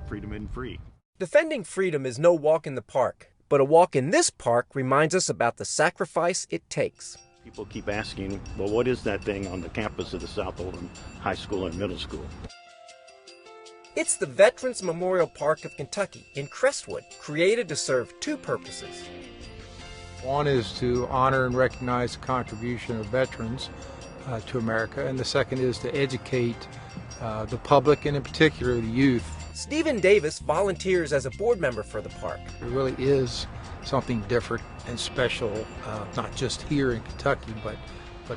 freedom isn't free. Defending freedom is no walk in the park, but a walk in this park reminds us about the sacrifice it takes. People keep asking, well, what is that thing on the campus of the South Oldham High School and Middle School? It's the Veterans Memorial Park of Kentucky in Crestwood, created to serve two purposes. One is to honor and recognize the contribution of veterans to America, and the second is to educate the public, and in particular the youth. Stephen Davis volunteers as a board member for the park. It really is something different and special, not just here in Kentucky, but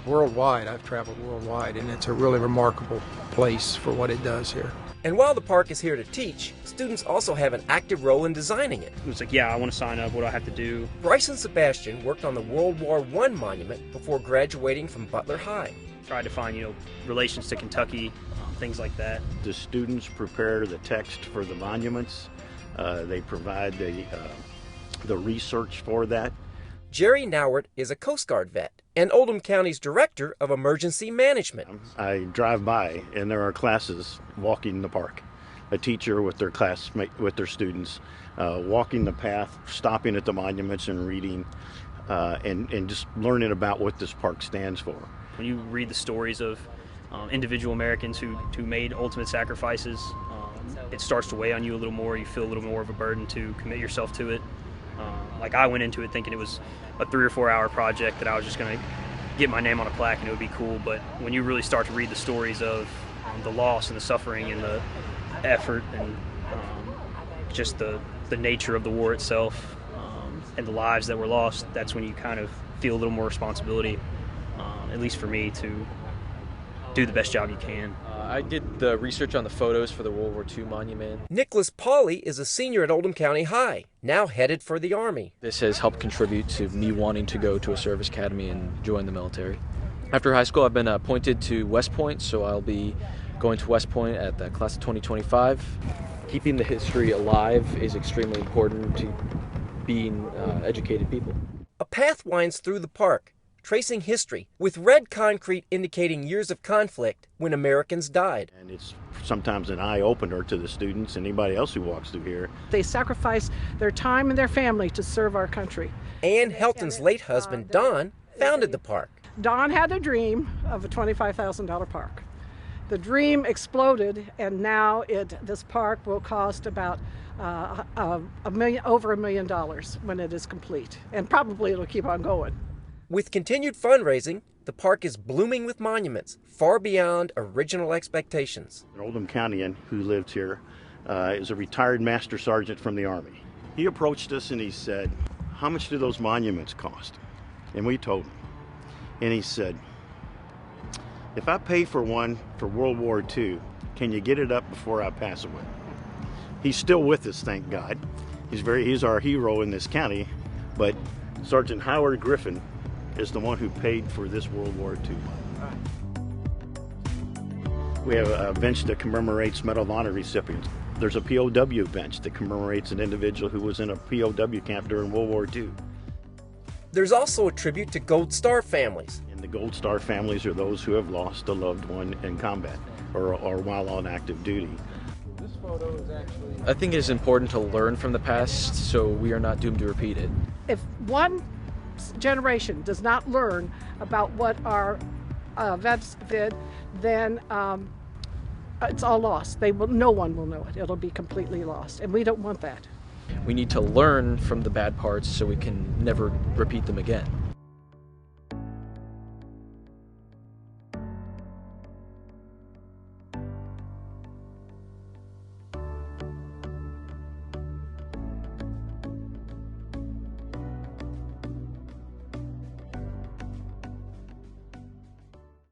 worldwide. I've traveled worldwide, and it's a really remarkable place for what it does here. And while the park is here to teach, students also have an active role in designing it. It was like, yeah, I want to sign up. What do I have to do? Bryce and Sebastian worked on the World War I monument before graduating from Butler High. Tried to find, relations to Kentucky, things like that. The students prepare the text for the monuments. They provide the research for that. Jerry Nowert is a Coast Guard vet and Oldham County's Director of Emergency Management. I drive by and there are classes walking the park. A teacher with their with their students, walking the path, stopping at the monuments and reading, and just learning about what this park stands for. When you read the stories of individual Americans who made ultimate sacrifices, it starts to weigh on you a little more. You feel a little more of a burden to commit yourself to it. Like I went into it thinking it was a 3 or 4 hour project that I was just going to get my name on a plaque and it would be cool. But when you really start to read the stories of the loss and the suffering and the effort and just the nature of the war itself and the lives that were lost, that's when you kind of feel a little more responsibility, at least for me, to do the best job you can. I did the research on the photos for the World War II monument. Nicholas Pauley is a senior at Oldham County High, now headed for the Army. This has helped contribute to me wanting to go to a service academy and join the military. After high school, I've been appointed to West Point, so I'll be going to West Point at the class of 2025. Keeping the history alive is extremely important to being educated people. A path winds through the park, tracing history, with red concrete indicating years of conflict when Americans died. And it's sometimes an eye-opener to the students and anybody else who walks through here. They sacrifice their time and their family to serve our country. Ann Helton's late husband, Don, founded the park. Don had a dream of a $25,000 park. The dream exploded, and now this park will cost about over $1 million when it is complete. And probably it'll keep on going. With continued fundraising, the park is blooming with monuments far beyond original expectations. An Oldham Countyan who lived here is a retired master sergeant from the Army. He approached us and he said, "How much do those monuments cost?" And we told him. And he said, "If I pay for one for World War II, can you get it up before I pass away?" He's still with us, thank God. He's our hero in this county, but Sergeant Howard Griffin is the one who paid for this World War II. We have a bench that commemorates Medal of Honor recipients. There's a POW bench that commemorates an individual who was in a POW camp during World War II. There's also a tribute to Gold Star families. And the Gold Star families are those who have lost a loved one in combat or while on active duty. This photo is actually... I think it is important to learn from the past so we are not doomed to repeat it. If one generation does not learn about what our vets did, then it's all lost. No one will know it. It'll be completely lost, and we don't want that. We need to learn from the bad parts so we can never repeat them again.